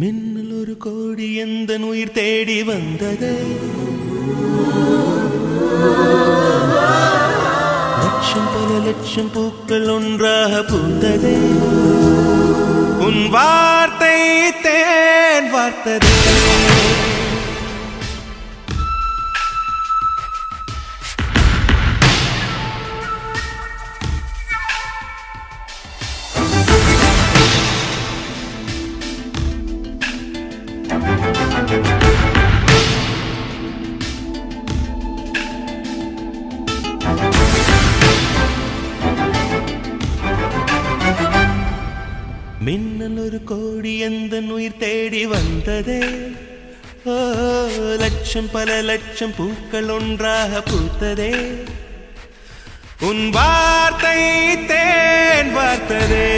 மின்னல் ஒரு கோடி எந்த உயிர் தேடி வந்தது. லட்சம் பல லட்சம் பூக்கள் ஒன்றாக பூந்தது. உன் வார்த்தை தேன் வார்த்தது. மின்னல் ஒரு கோடி எந்த உயிர் தேடி வந்ததே. ஓ லட்சம் பல லட்சம் பூக்கள் ஒன்றாக பூத்ததே. உன் வார்த்தை தேன் வார்த்ததே.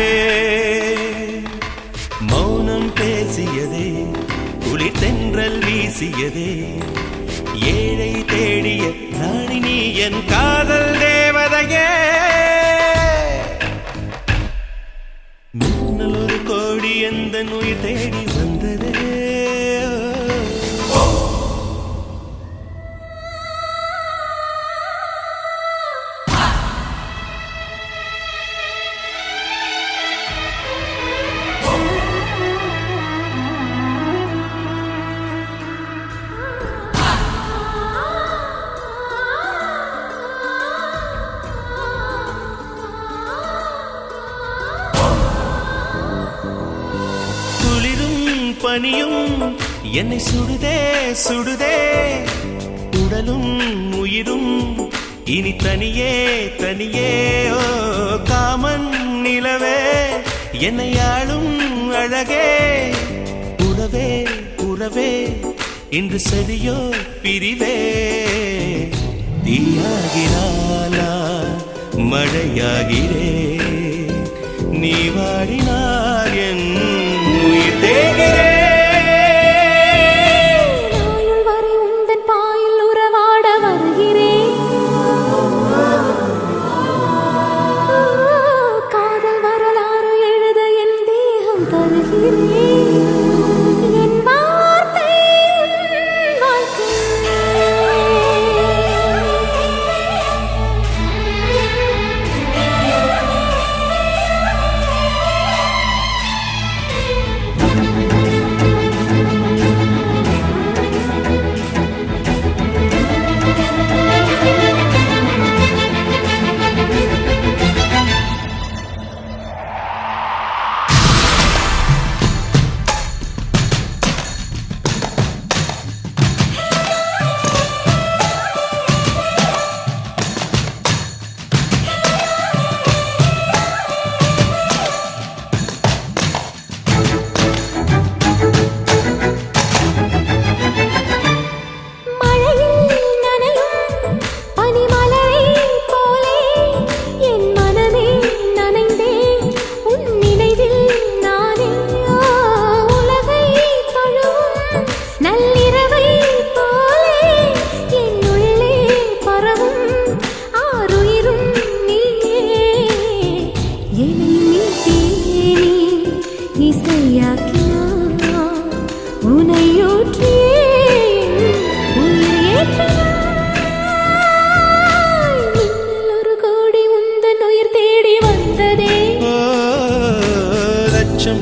மௌனம் பேசியதே, குளிர் தென்றல் வீசியதே. ஏழை தேடிய ராணி நீ என் காதல் தேவதையே. மின்னல் ஒரு கோடி எந்த உயிர் தேடி வந்ததே. பனியும் என்னை சுடுதே சுடுதே. உடலும் உயிரும் இனி தனியே தனியே. ஓ காமன் நிலவே என்னை ஆளும் அழகே. உறவே உறவே இன்று சரியோ பிரிவே. தீயாகினாலா மழையாகிறே. நீ வாடினார் என் உயிர் தேகிறே.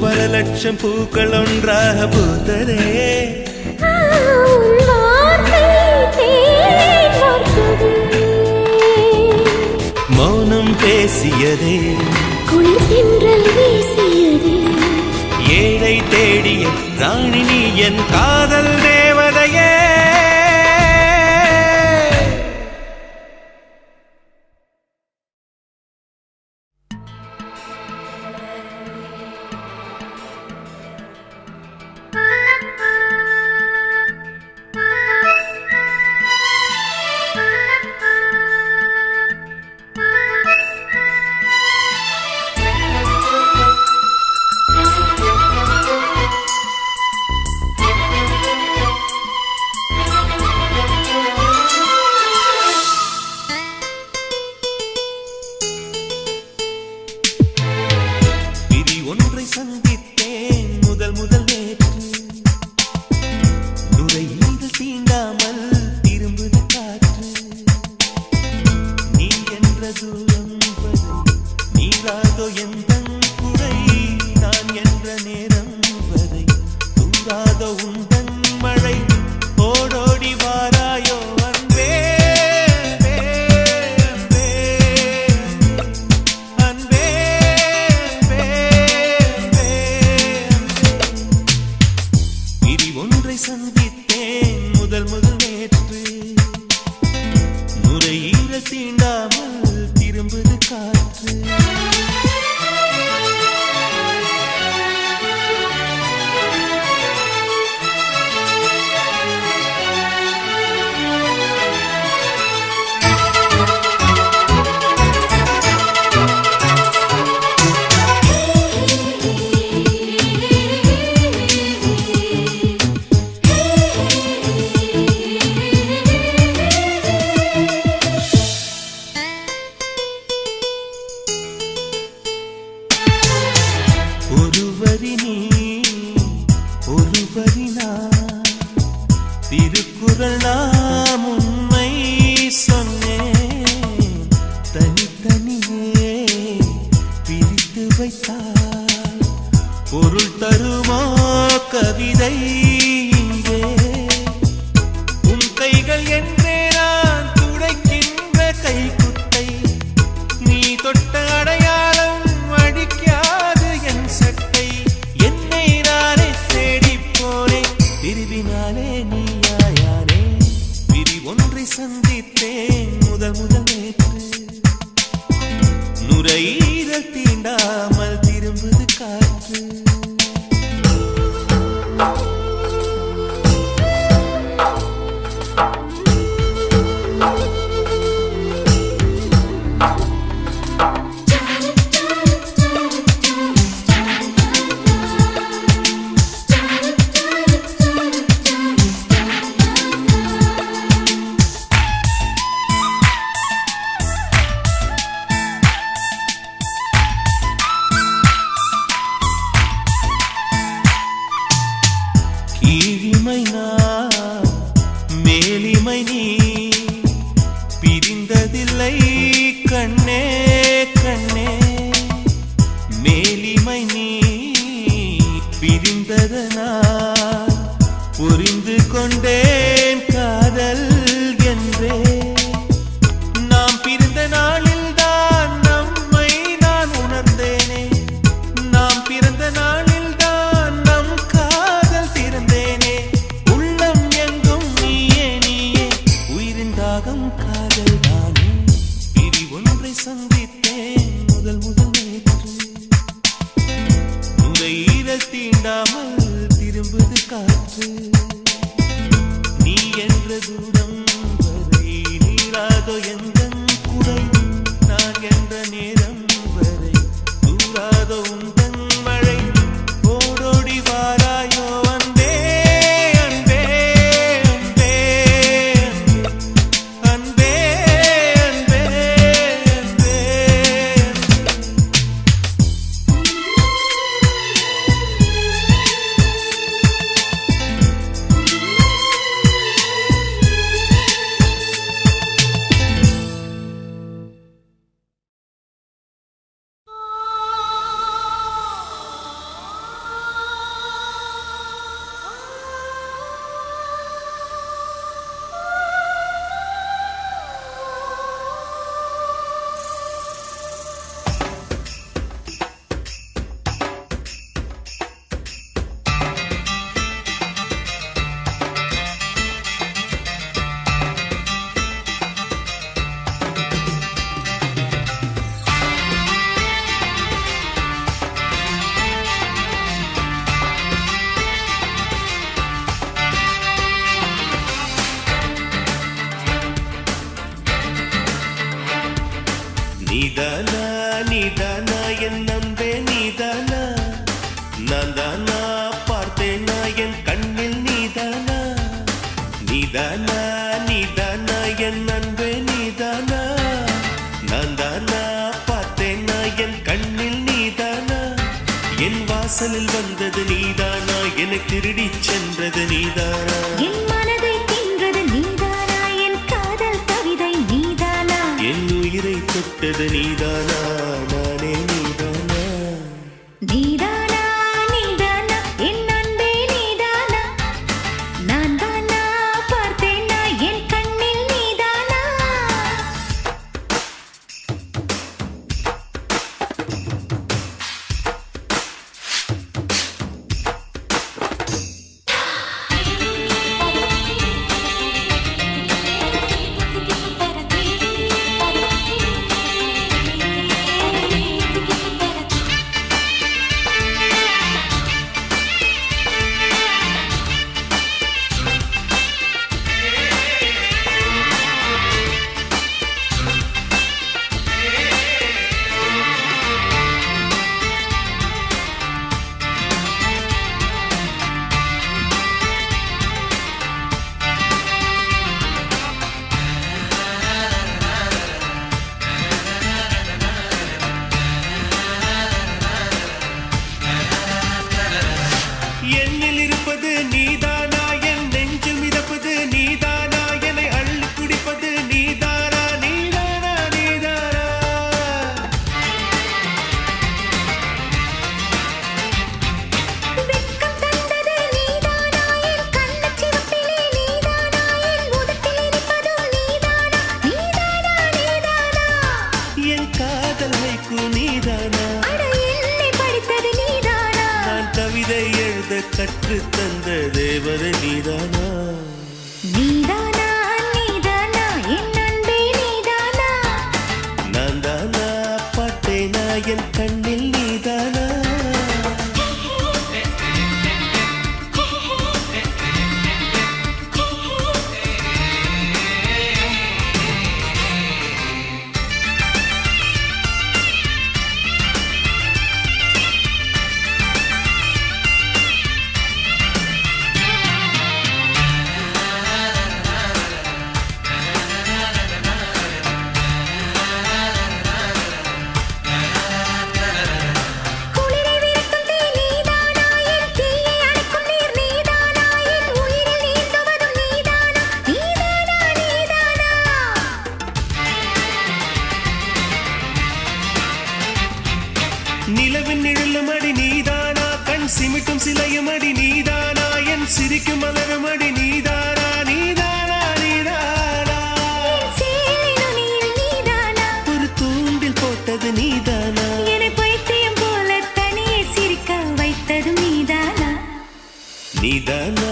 பல லட்சம் பூக்கள் ஒன்றாக பூத்ததே. மௌனம் பேசியதே, குளிர் தென்றல் வீசியதே. ஏழை தேடிய ராணி நீ என் காதல் தேவதையே. ஒன்றை சந்தித்தேன் முதல் முதல் நேற்று. நுரையீரல் தீண்டாமல் திரும்புது காற்று. ஒருவரி நீ ஒருவரி நான், திருக்குறள் நாம் உண்மை சொன்னேன். தனித்தனியே பிரித்து வைத்தால் பொருள் தருமோ கவிதை இங்கே. உன் கைகள் என்றே நான் துடைக்கின்ற கைக்குட்டை, நீ தொட்ட அடையாளம் அடிக்காது என் சட்டை. என்னை நானே தேடி போனேன், பிரிவினாலே நீயாயானே. பிரி ஒன்றை சந்தித்தேன் முதல் முதல் நேற்று. நுரையீரல் தீண்டாமல் திரும்புது காற்று. கீழிமை நான் மேலிமை நீ, பிரிந்ததில்லை கண்ணே கண்ணே. மேலிமை நீ பிரிந்ததனால் புரிந்து கொண்டேன் காதல் என்றே. நாம் பிரிந்த நாளில் தான் நம்மை நான் உணர்ந்தேனே. நாம் பிறந்த நாளில் தான் நம் காதல் திறந்தேனே. உள்ளம் எங்கும் நீயே நீயே, உயிரின் தாகம் காதல் தானே. பிரி ஒன்றை சந்தித்தேன் முதல் முதல் நேற்று. நுரையீரல் தீண்டாமல் திரும்புது காற்று. நீ என்ற தூரம் வரை நீராதோ எந்தன் குறை. நான் என்ற நேரம் வரை தூராதோ உந்தன் மழை. ஓடோடி வாராயோ அன்பே அன்பே அன்பே அன்பே அன்பே அன்பே. நீதானா நீதானா என் நம்பே நீதானா. நான் தானா பார்த்தேனா என் கண்ணில் நீதானா. நீதானா நீதானா என் அன்பே நீதானா. நான் தானா பார்த்தேனா என் கண்ணில் நீதானா. என் வாசலில் வந்தது நீதானா, என்னை திருடி சென்றது நீதானா. என் மனதை தின்றது நீதானா, என் காதல் கவிதை நீதானா. என் உயிரை தொட்டது நீதானா, நானே நீதானா. நீதானா நீதானா என் அன்பே நீதானா. நான் தானா பார்த்தேனா என் கண்ணில் நீதானா. கற்றுத் தந்த தேவதை நீதானா? நீதானா நீதானா என் அன்பே நீதானா? நான் தானா பார்த்தேனா என் கண்ணில் நீதானா? குளிரை விரட்டும் தீ நீதானா? என் தீயை அணைக்கும் நீர் நீதானா? என் உயிரில் நீந்துவதும் நீதானா? நீதானா நீதானா? நிலவின் நிழலும் அடி நீதானா? கண் சிமிட்டும் சிலையும் அடி நீதானா? என் சிரிக்கும் மலரும் அடி நீதானா? நீதானா நீதானா? என் சேலை நுனியில் நீதானா? ஒரு தூண்டில் போட்டது நீதானா? என்னை பைத்தியம் போல தனியே சிரிக்க வைத்ததும் நீதானா? நீதானா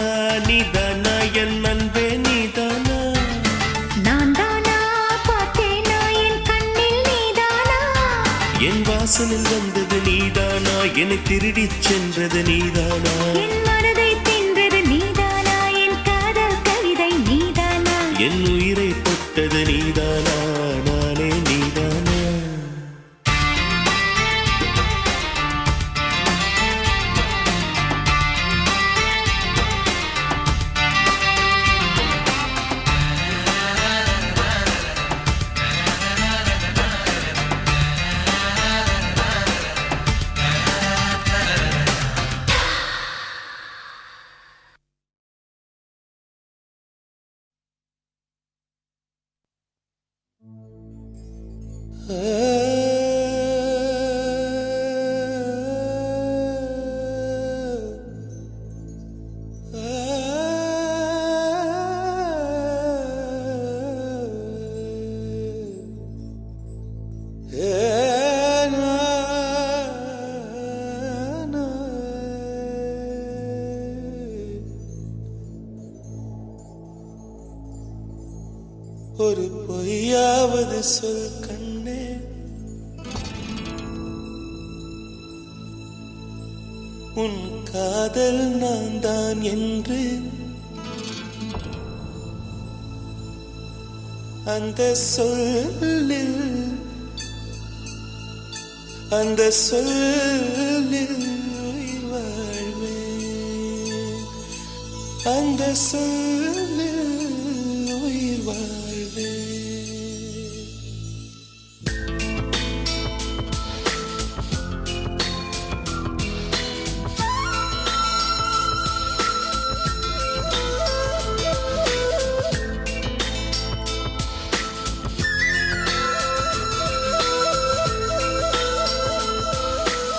நீதானா என் அன்பே நீதானா? நான் தானா பார்த்தேனா என் கண்ணில் நீதானா? என் வாசலில் வந்தது நீதானா? என்னை திருடிச் சென்றது நீதானா? என் மனதை தின்றது நீதானா? என் காதல் கவிதை நீதானா? என் உயிரை தொட்டது நீதானா? நானே நீதானா? ஒரு பொய்யாவது சொல் கண்ணே, உன் காதல் நான் தான் என்று அந்த சொல்லில் உயிர் வாழ்வேன், அந்த சொல்லில் உயிர் வாழ்வேன்.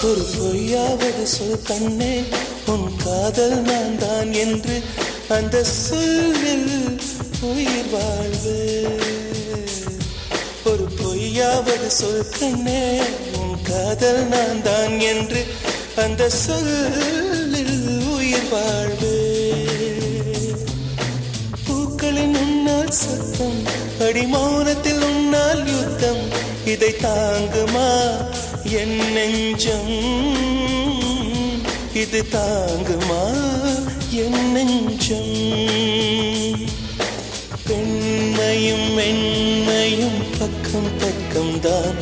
ஒரு பொய்யாவது சொல் கண்ணே, உன் காதல் நான் தான் என்று அந்த சொல்லில் உயிர் வாழ்வே. ஒரு பொய்யாவது சொல் கண்ணே, உன் காதல் நான் தான் என்று அந்த சொல்லில் உயிர் வாழ்வே. பூக்களின் உன்னால் சத்தம், அடிமௌனத்தில் உன்னால் யுத்தம், இதை தாங்குமா என் நெஞ்சம், இது தாங்குமா என் நெஞ்சம். பெண்மையும் மென்மையும் பக்கம் பக்கம்தான்,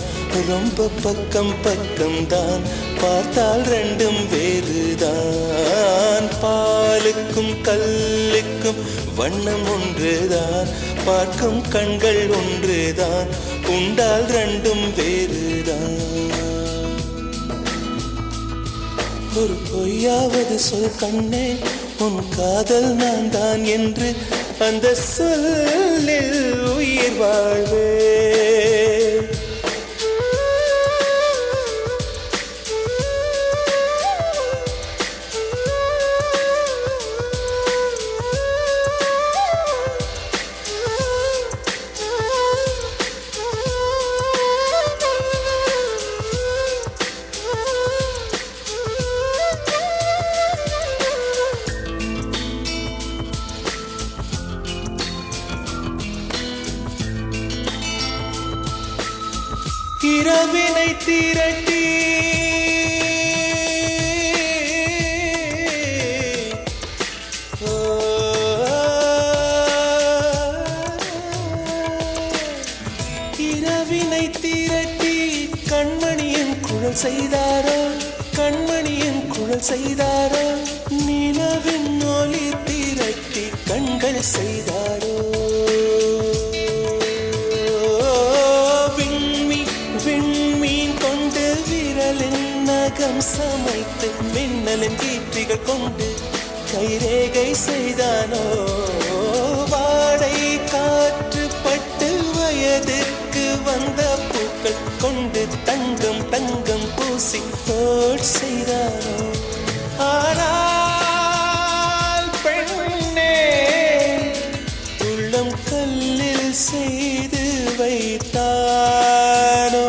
ரொம்ப பக்கம் பக்கம்தான், பார்த்தால் ரெண்டும் வேறுதான். பாலுக்கும் கல்லுக்கும் வண்ணம் ஒன்றுதான், பார்க்கும் கண்கள் ஒன்றுதான், உண்டால் ரெண்டும் வேறுதான். ஒரு பொய்யாவது சொல் கண்ணே, உன் காதல் நான் தான் என்று அந்த சொல்லில் உயிர் வாழ்வே. இரவினை திரட்டி இரவினை திரட்டி கண்மணியின் குழல் செய்தாரோ, கண்மணியின் குழல் செய்தாரோ, நிலவின் ஒளி திரட்டி கண்கள் செய்தாரோ. விண்மீன் கொண்டு விரலின் நகம் சமைத்து மின்னலின் கீர்த்திகள் கொண்டு கைரேகை செய்தானோ. வாடை காற்று பட்டு வயதிற்கு வந்த பூக்கள் கொண்டு தங்கம் தங்கம் பூசி தோட் செய்தானோ. ஆனால் பெண்ணே உள்ளம் கல்லில் செய்து வைத்தானோ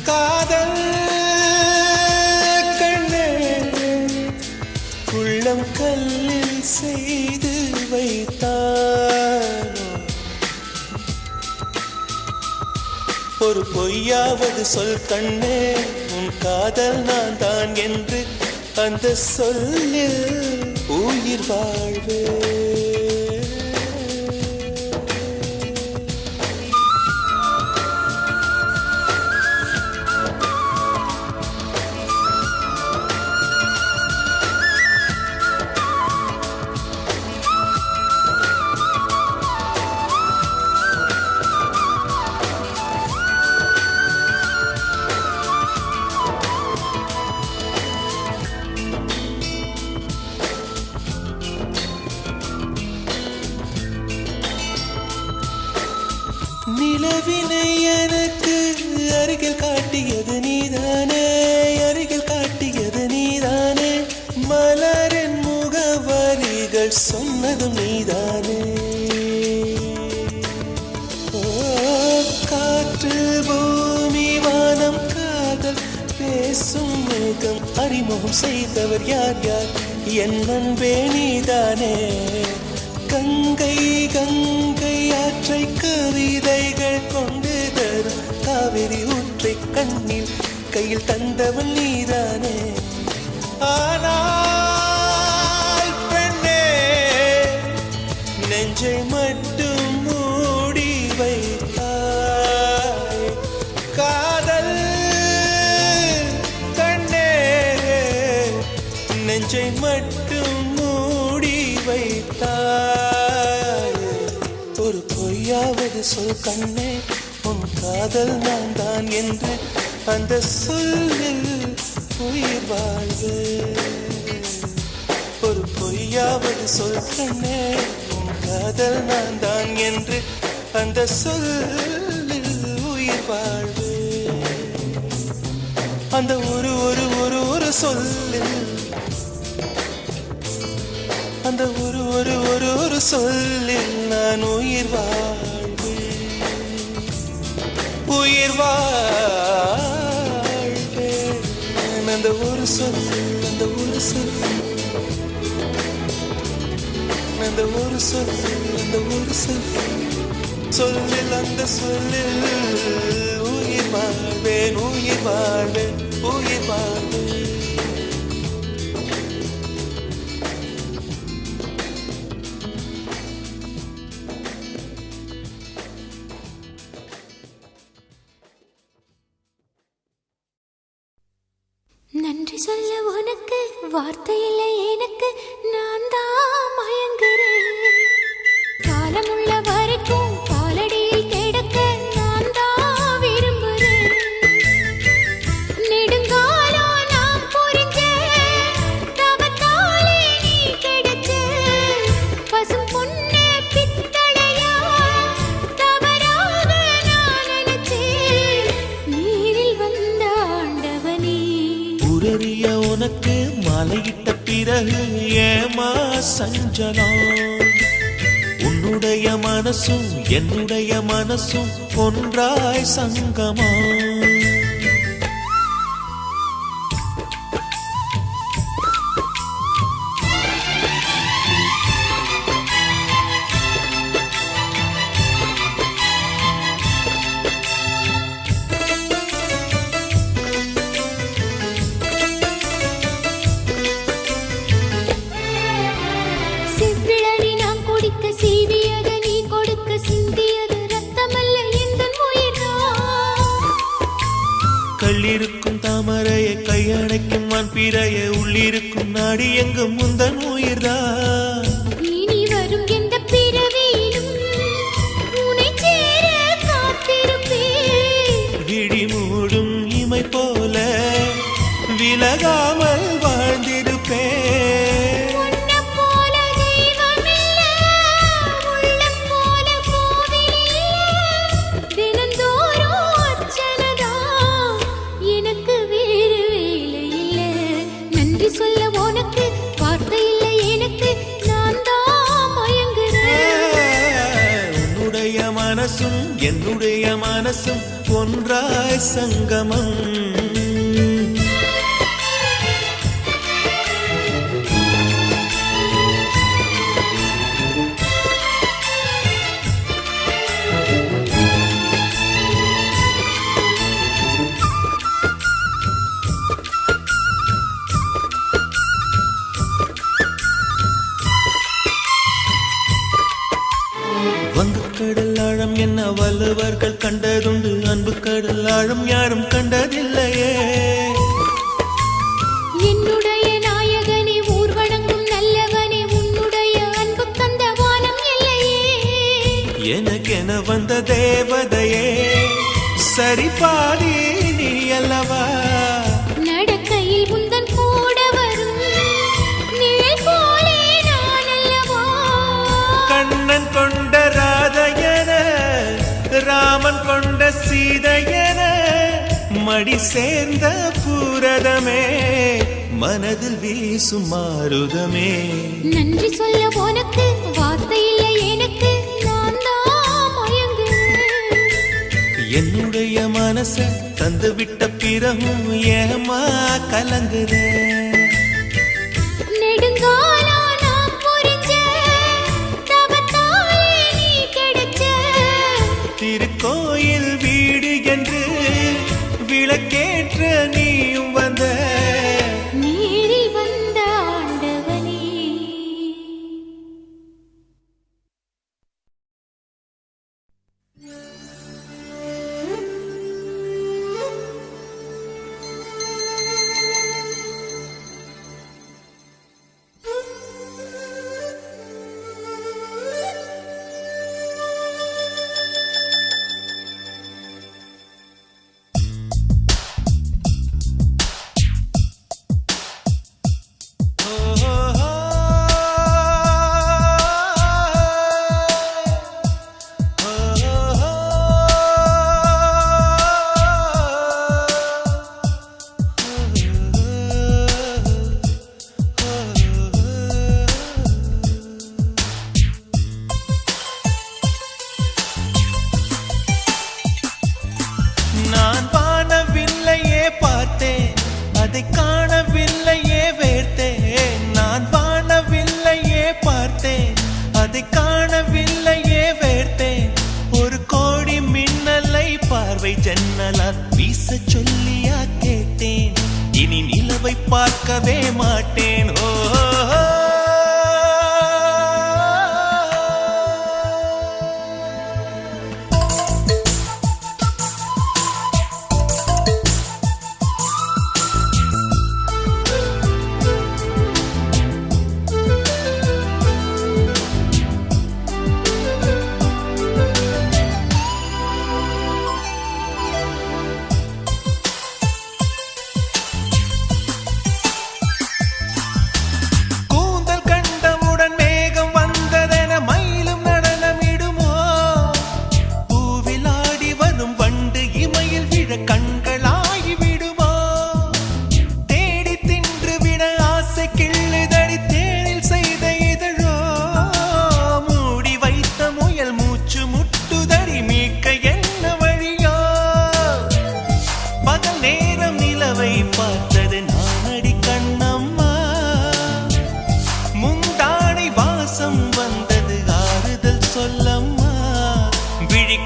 காதல். கண்ணே உள்ளம் கல்லில் செய்து வைத்தானோ. ஒரு பொய்யாவது சொல் கண்ணே, உன் காதல் நான் தான் என்று அந்த சொல்லில் உயிர் வாழ்வே. நிலவினை எனக்கு அருகில் காட்டியது நீதானே, அருகில் காட்டியது நீதானே. மலரின் முகவரிகள் சொன்னதும் நீதானே. காற்று பூமி வானம் காதல் பேசும் மேகம் அறிமுகம் செய்தவர் யார் யார், என் அன்பே நீதானே. கங்கை கங்கை ஆற்றை கவிதைகள் கொண்டு தரும் காவிரி ஊற்றை கண்ணில் கையில் தந்தவள் நீதானே. ஆனால் பெண்ணே நெஞ்சை மட்டும் மூடி வைத்தாய் காதல். கண்ணே நெஞ்சை மட்டும் மூடி வைத்தாய். ஒரு பொய்யாவது சொல் கண்ணே, உன் காதல் நான் தான் என்று அந்த சொல்லில் உயிர் வாழ்வு. ஒரு பொய்யாவது சொல் கண்ணே, உன் காதல் நான் தான் என்று அந்த சொல்லில் உயிர் வாழ்வு. அந்த ஒரு ஒரு ஒரு ஒரு சொல்லில், அந்த ஒரு ஒரு ஒரு ஒரு சொல்லில் நான் உயிர் வாழ்வேன், உயிர் வாழ்வேன். அந்த ஒரு சொல், அந்த ஒரு சொல், அந்த ஒரு சொல், அந்த ஒரு சொல் சொல்லில், அந்த சொல்லில் உயிர் வாழ்வேன், உயிர் வாழ்வேன், உயிர் வாழ்வேன். நன்றி சொல்ல உனக்கு வார்த்தை இல்லை எனக்கு, நான் தான் மயங்குறேன். காலமுள்ள வரைக்கும் காலடியில் கிடக்க நான் தான் விரும்புறேன். நெடுங்காலம் நாம் புரிஞ்ச தவத்தாலே நீ கிடைச்ச பசும் பொண்ணு பித்தளையா தவறாக நான் நினைச்சேன். நீரில் வந்த ஆண்டவனே உரறிய உனக்கு மலையிட்ட பிறகு ஏமா சஞ்சலம். உன்னுடைய மனசும் என்னுடைய மனசும் ஒன்றாய் சங்கமா. செவ்விழறி நான் குடிக்க சீவியத நீ கொடுக்க சிந்தியது ரத்தமல்ல எந்தன் உயிர்தான். கள்ளிருக்கும் தாமரையை கையணைக்கும் வான்பிறையை உள்ளிருக்கும் நாடி எங்கும் முந்தன் உயிர்தான். இனி வரும் எந்த பிறவியிலும் உன்னை சேர காத்திருப்பேன். விழி மூடும் இமை போல விலகாமல் வாழ்ந்திருப்பேன். உன்னைப் போல தெய்வமில்ல, உள்ளம் போல கோவிலில்ல. தினந்தோறும் அர்ச்சனைதான், எனக்கு வேறு வேலை இல்லை. நன்றி சொல்ல உனக்கு வார்த்தை இல்லை எனக்கு, நான் தான் மயங்குறேன். உன்னுடைய மனசும் என்னுடைய மனசும் ஒன்றாய் சங்கமம். வங்கக்கடல் ஆழம் என்ன வல்லவர்கள் கண்டதுண்டு, அன்பு கடல் ஆழம் யாரும் கண்டதில்லையே. என்னுடைய நாயகனே ஊர்வணங்கும் நல்லவனே, உன்னுடைய அன்பு தந்த வானம் இல்லையே. எனக்கென வந்த தேவதையே சரி பாதி நீ அல்லவா. நடக்கையில் உந்தன் கூட வரும் நிழல் போலே நான் அல்லவா. கண்ணன் கொண்ட ராதையன ராமன் கொண்ட சீதையன மடி சேர்ந்த பூரதமே மனதில் வீசும் மாருதமே. நன்றி சொல்ல உனக்கு வார்த்தை இல்லை எனக்கு, நான் தான் மயங்குறேன். என்னுடைய மனச தந்து விட்ட பிறகும் ஏமா கலங்குறேன். நெடுங்காலா நான் புரிஞ்ச தவத்தாலே நீ கிடைச்ச. திருக்கோயில் வீடு என்று விளக்கேற்ற நீயும் வந்த. நீரில் வந்த ஆண்டவனே. நான் வானவில்லையே பார்த்தேன், அதை காணவில்லையே வேர்த்தேன். நான் வானவில்லையே பார்த்தேன், அதை காணவில்லையே வேர்த்தேன். ஒரு கோடி மின்னலை பார்வை ஜன்னலால் வீச சொல்லியா கேட்டேன். இனி நிலவை பார்க்கவே மாட்டேன். ஓ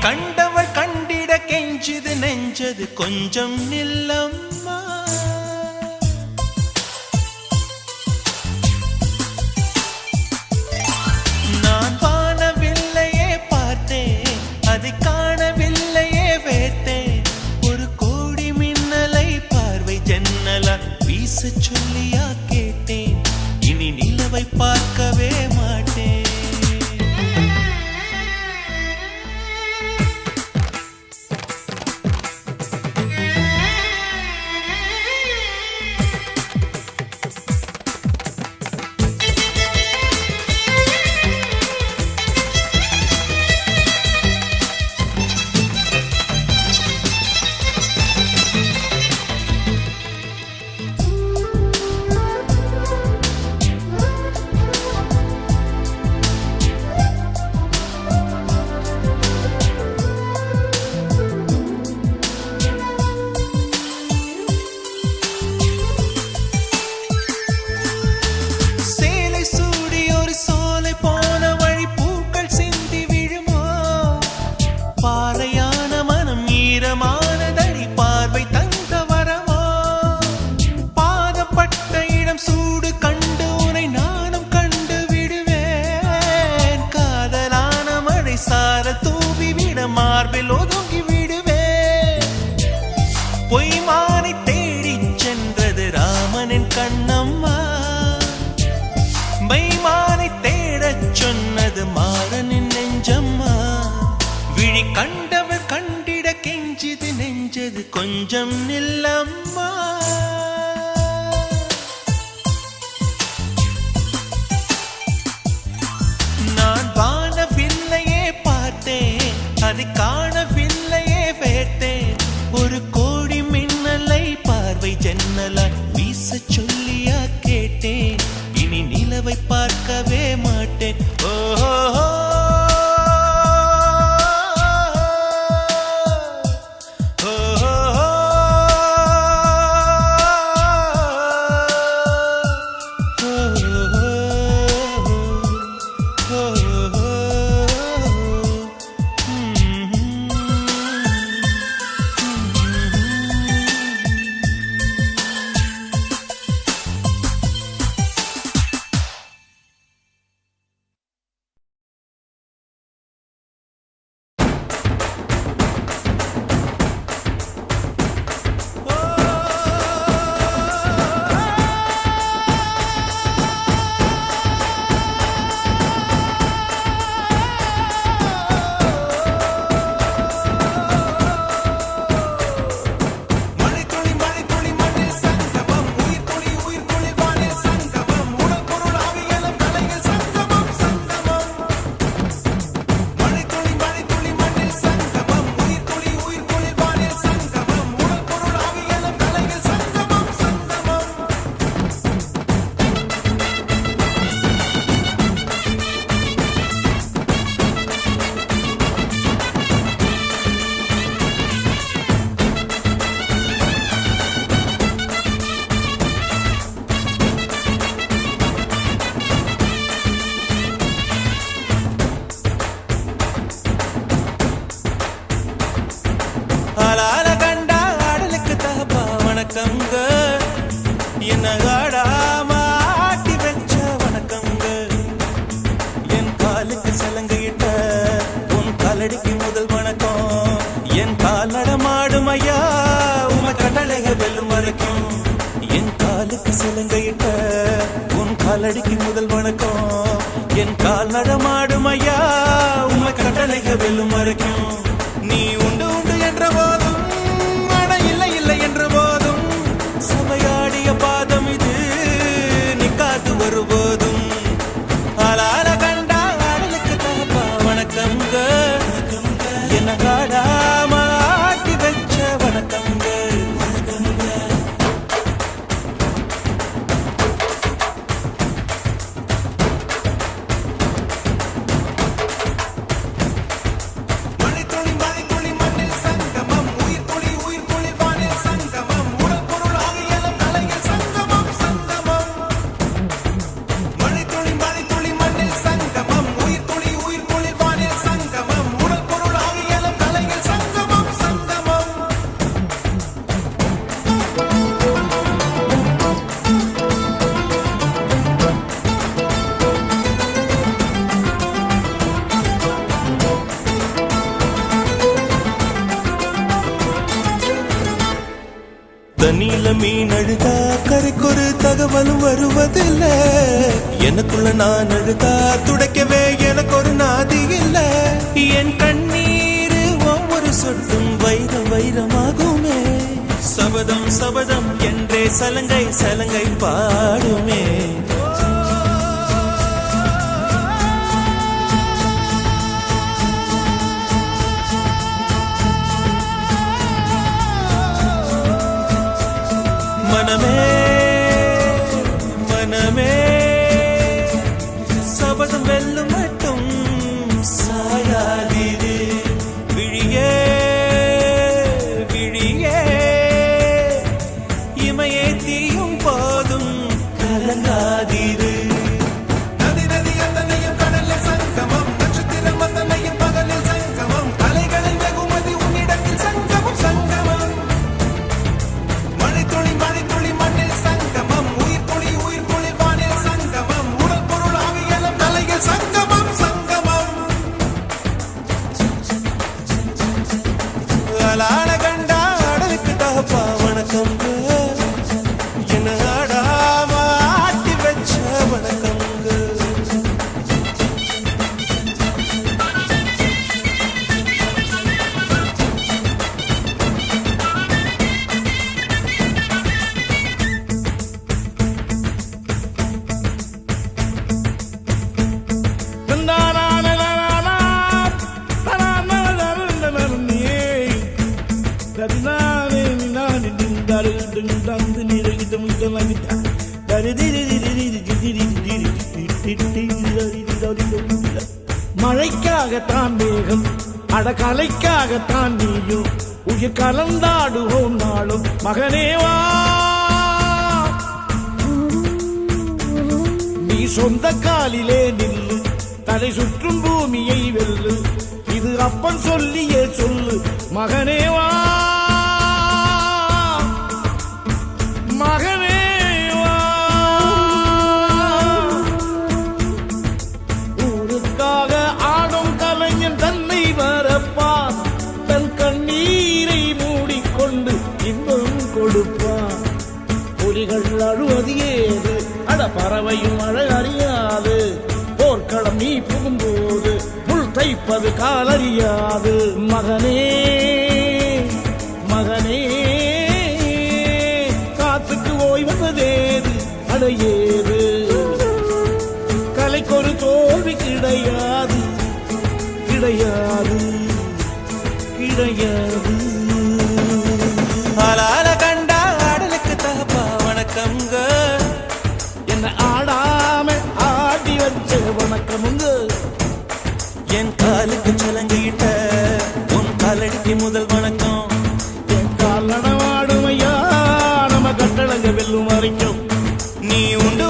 கண்டவள் கண்டிட கெஞ்சுது நெஞ்சது கொஞ்சம் நில்லம்மா. நிலவை பார்க்கவே மாட்டேன். மார்பில் ஒதுங்கி விடுவேன். பொய்மானை தேடிச் சென்றது ராமனின் கண்ணம்மா, மைமானை தேடச் சொன்னது மாறனின் நெஞ்சம்மா. விழி கண்டவர் கண்டிட கெஞ்சிது நெஞ்சது கொஞ்சம் நில்லம்மா. நான் வானவில்லையே பார்த்தேன், அதை காணவில்லையே வேட்டேன். ஒரு கோடி மின்னலை பார்வை ஜன்னலாய் வீச சொல்லியா கேட்டேன். இனி நிலவை பார்க்கவே மாட்டேன். ஓஹோ ஆளால கண்டா ஆடலுக்கு தகப்பா வணக்கங்க, என்ன ஆடாம ஆட்டி வச்ச வணக்கங்க. என் காலுக்கு சலங்கையிட்ட உன் காலடிக்கு முதல் வணக்கம். என் கால் நடமாடும் ஐயா உம கடலைக வெல்லும் வரைக்கும். என் காலுக்கு சலங்கையிட்ட உன் காலடிக்கு முதல் வணக்கம். என் கால் நடமாடும் ஐயா உம கடலைக வெல்லும் வரைக்கும். நீ உண்டு உண்டு என்ற போதும் மன இல்லை இல்லை என்ற போதும் சபையாடிய பாதம் இது நீ காத்து வரும்போதும். ஆளால கண்டா ஆடலுக்கு தகப்பா வணக்கங்க, என்ன காடாம ஆட்டி வச்ச வணக்கங்க. தண்ணில மீன் அழுதா கரைக்கொரு தக தகவலும் வருவதில்லை. எனக்குள்ள நான் அழுதா துடைக்கவே எனக்கு ஒரு நாதி இல்ல. என் கண்ணீர் ஒவ்வொரு சொட்டும் வைரம் வைரமாகுமே. சபதம் சபதம் என்றே சலங்கை சலங்கை பாடுமே. மனமே மனமே சபதம் வெல்லும் மட்டும் சாயாதீரு. விழியே விழியே இமையே தீயும் போதும் கலங்காதீரு. நதி நதி அத்தனையும் கடலில் சங்கமம், நட்சத்திரம் அத்தனையும் பகலில் சங்கமம், அலைகளின் வெகுமதி உன்னிடத்தில் சங்கமம் சங்கமம். மழைத்துளி மழைத்துளி மண்ணில் சங்கமம், உயிர் துளி உயிர் துளி வானில் சங்கமம், உடல் பொருள் ஆவியெல்லாம் தலையில் சங்கமம் சங்கமம். அலான கண்டா அடலுக்கு தகப்பா வணக்கங்க. என்ன ஆடாம ஆட்டி வச்ச வணக்கங்க. மழைக்காகத்தான் மேகம், அடகலைக்காகத்தான் நீயும் உயிர் கலந்தாடுவோம் நாளும். மகனேவா நீ சொந்த காலிலே நில்லு, தலை சுற்றும் பூமியை வெல்லு. இது அப்பன் சொல்லியே சொல்லு. மகனேவா மகனேவா ஊருக்காக ஆடும் கலைஞன் தன்னை வரப்பான். தன் கண்ணீரை மூடிக்கொண்டு இன்பம் கொடுப்பான். புலிகள் அழுவது ஏது, அட பறவையும் அழகறியாது. போர்க்களம் நீ புகும்போது முள் தைப்பது காலறியாது. மகனே மகனே காத்துக்கு ஓய்வதேது அடையேது. கலைக்கொரு தோல்வி கிடையாது கிடையாது கிடையாது. அலால கண்டா ஆடலுக்கு தகப்பா வணக்கங்க. என்ன ஆடாம ஆடி வச்ச வணக்கமுங்க. என் காலுக்கு சலங்கிட்ட உன் காலடிக்கு முதல் வணக்கம். என் கால் நடவாடுமையா நம்ம கட்டளங்க வெல்லும் வரைக்கும். நீ உண்டு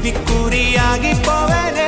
கேள்விக்குறியாகி போவனே.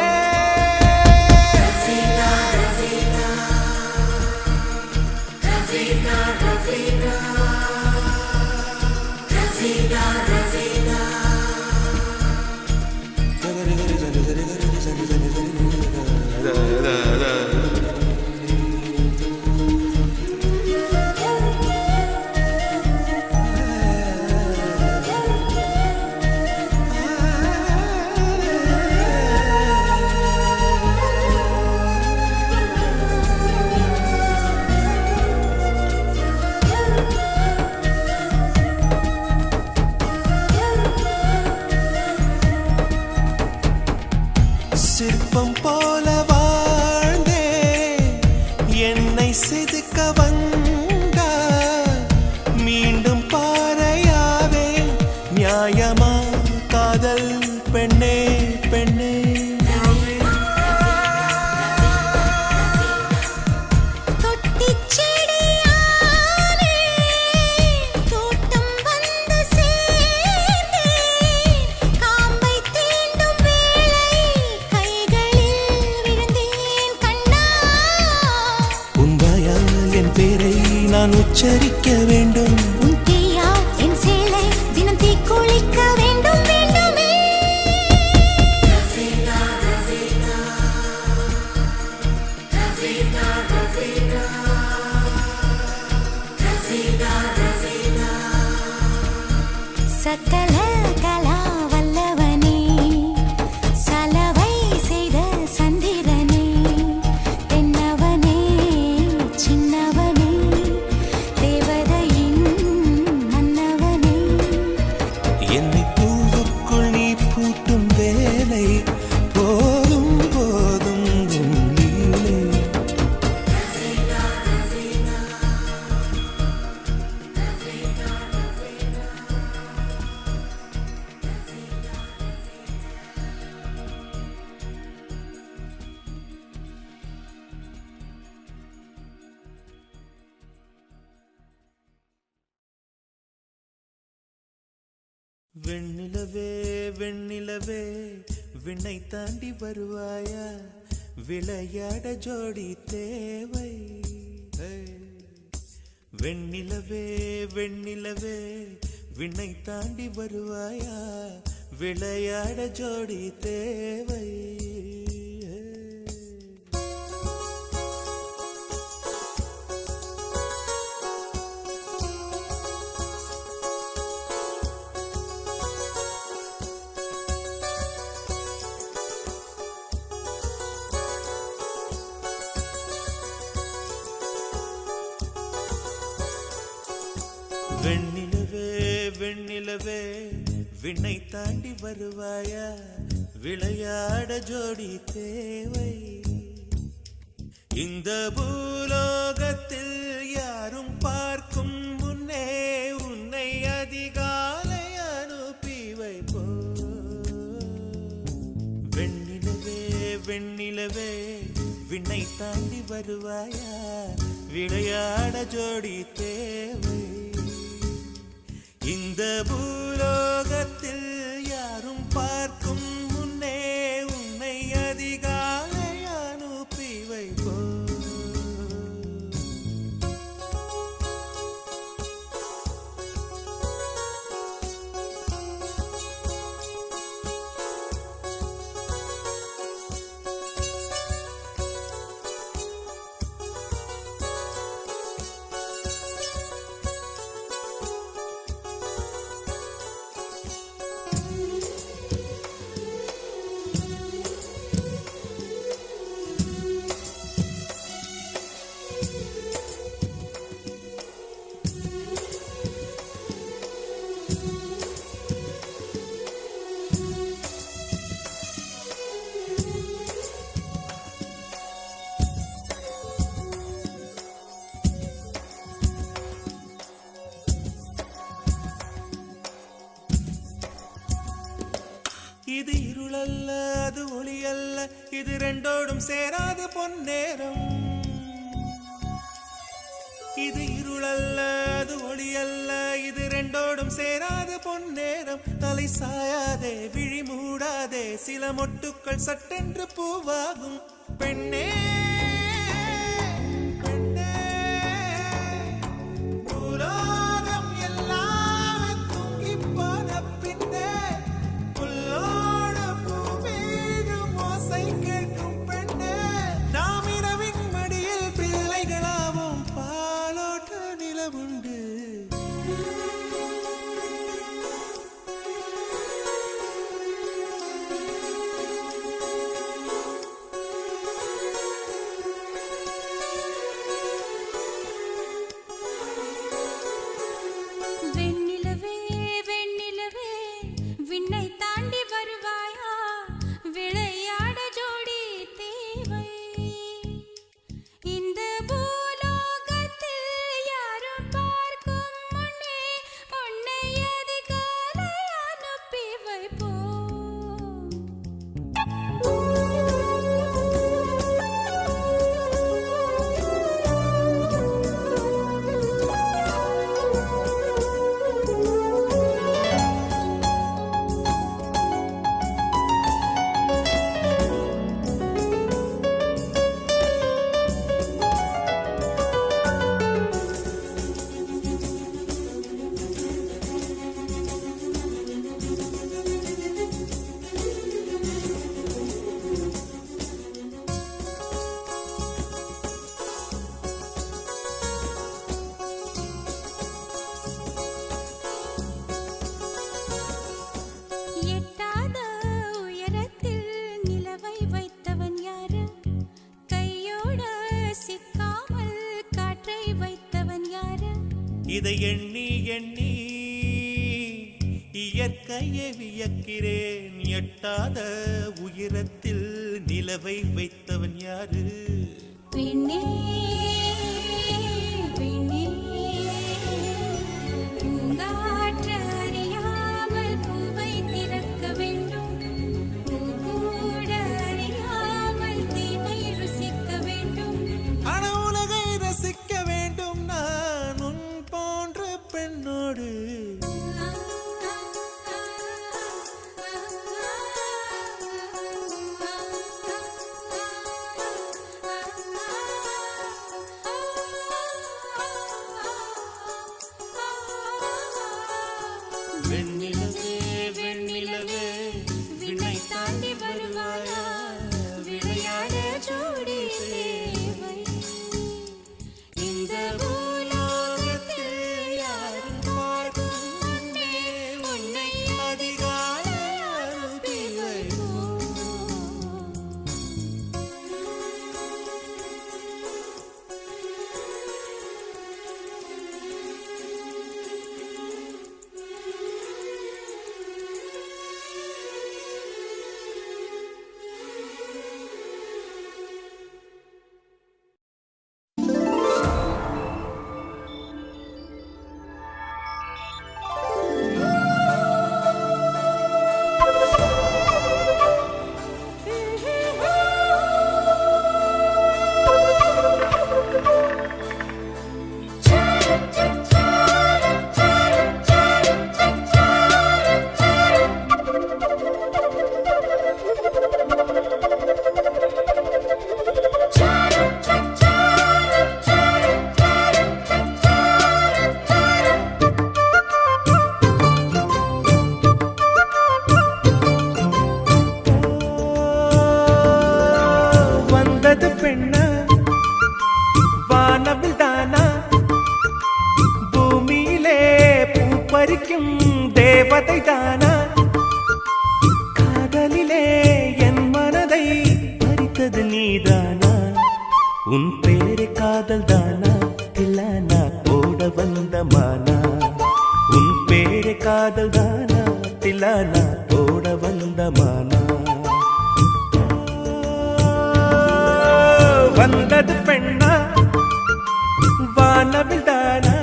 சிற்பம் போல வாழ்ந்தே என்னை செதுக்க வந்தா மீண்டும் பாறையாவே நியாயமா காதல் பெண்ணே பெண்ணே. பேரை நான் உச்சரிக்க வேண்டும். உன் தீயா என் சேலை தினம் தீக்குளிக்க வேண்டும் வேண்டுமே. சகல கலா வல்லவனே சலவை செய்த சந்திரனே தென்னவனே சின்னவனே தேவதையின் மன்னவனே. என்னை பூவுக்குள் நீ பூட்டும் வேலை போதும் போதும் உன் லீலை. வெண்ணிலவே வெண்ணிலவே விண்ணை தாண்டி வருவாயா விளையாட ஜோடி தேவை. வெண்ணிலவே வெண்ணிலவே விண்ணை தாண்டி வருவாயா விளையாட ஜோடி தேவை. வெண்ணிலவே வெண்ணிலவே விண்ணை தாண்டி வருவாயா விளையாட ஜோடி தேவை. இந்த பூலோகத்தில் யாரும் பார்க்கும் முன்னே உன்னை அதிகாலை அனுப்பி வைப்போ. வெண்ணிலவே வெண்ணிலவே விண்ணை தாண்டி வருவாயா விளையாட ஜோடி தேவை. இந்த பூலோகத்தில் யாரும் பார்க்கும் முன்னே உன்னை அதிகாலை அனுப்பி வைப்போ. இது இருளல்ல அது ஒளியல்ல இது ரெண்டோடும் சேராத பொன்னேரம். இது இருளல்ல அது ஒளியல்ல இது ரெண்டு இரண்டோடும் சேராத பொன்னேரம் தலை சாயாதே விழி மூடாதே சில மொட்டுக்கள் சட்டென்று பூவாகும் பெண்ணே பெண்ணே உலோகம் எல்லாமே தூங்கிப் போன பின்னே புல்லோடு பூவீழும் ஓசை கேட்கும் பெண்ணே நாம் இரவின் மடியில் பிள்ளைகளாவும் பாலோட்ட நிலவுண்டு வெண்ணிலவே வெண்ணிலவே விண்ணை தாண்டி வருவாயா விளையாட ஜோடி தேவை இந்த பூலோகத்தில் யாரும் பார்க்கும் முன்னே உன்னை அதிகாலை அனுப்பி வைப்போம் எட்டாத உயரத்தில் நிலவை வைத்தவன் யாரு கையோட சிக்காமல் காற்றை வைத்தவன் யாரு இதை எண்ணி எண்ணி இயற்கையை வியக்கிறேன் எட்டாத உயரத்தில் நிலவை வைத்தவன் யாரு பெண்ணே பெண்ணே பூங்காற்று அறியாமல் பூவை திறக்க வேண்டும் பூக்கூட அறியாமல் தீமை ருசிக்க வேண்டும் அன உலகை ரசிக்க வேண்டும் நான் உன் போன்ற பெண்ணோடு வெண்ணிலவே வெண்ணிலவே விண்ணை தாண்டி வருவாயா விளையாட ஜோடி தேவை இந்த பூலோகத்தில் யாரும் பார்க்கும் முன்னே உன்னை அதிகாலை அனுப்பி வைப்போம் வந்தது பெண்ணா வானவில் தானா பூமியிலே பூ பறிக்கும் தேவதை தானா காதலிலே என் மனதை பறித்தது நீதானா உன் பேரு காதல் தானா தில்லானா போட வந்த மானா உன் பேரு காதல் தானா தில்லானா போட வந்த மானா வந்தது பெண்ணா வானவில் தானா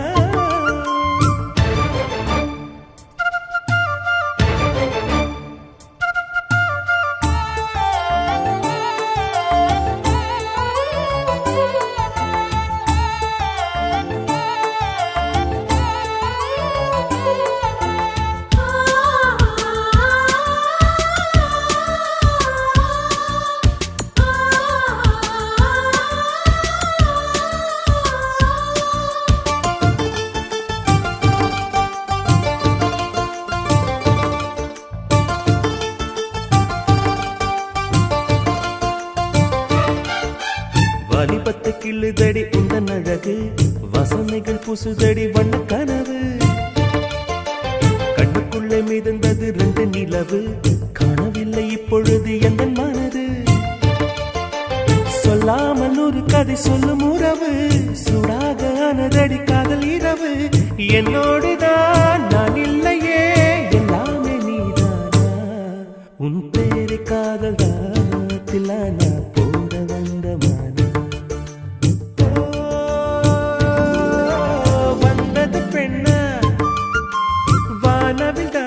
எனக்கு வசனைகள் புசுதடி வண்ண கனவு கண்ணுக்குள்ளே மிதந்தது 2 நிலவு காணவில்லை இப்பொழுது எந்த மனது சொல்லாமல் ஒரு கதை சொல்லும் உறவு சூடாக ஆனதடி காதல் இரவு என்னோடுதான் நான் இல்லையே எல்லாமே நீதானா உன் பேரு காதல் தானத்திலானா போட வந்த மானா வந்தது பெண்ணா வானவில் தானா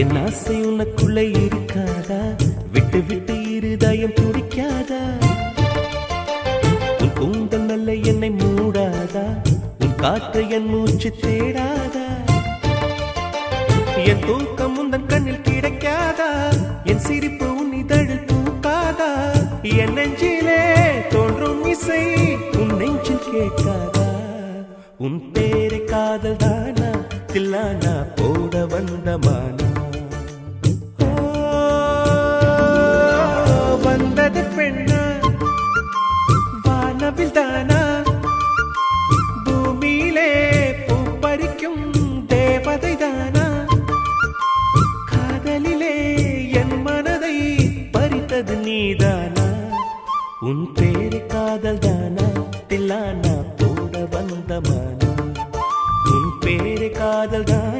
என் ஆசை உனக்குள்ள இருக்காதா விட்டு விட்டு இருதயம் துடிக்காதா உன் கூந்தல் நல்ல என்னை மூடாதா உன் காற்று என் மூச்சு தேடாதா என் தூக்கம் உந்தன் கண்ணில் கிடைக்காதா என் சிரிப்பு உன் இதழில் தூக்காதா என் நெஞ்சிலே தோன்றும் இசை உன் நெஞ்சில் கேட்காதா உன் பேரை காதல் தானா தில்லானா போட வந்த மானா வந்தது பெண்ணா வானவில் தானா பூமியிலே பூ பறிக்கும் தேவதை தானா காதலிலே என் மனதை பறித்தது நீதானா உன் பேரு காதல் தானா தில்லானா போட வந்த மானா உன் பேரு காதல் தானா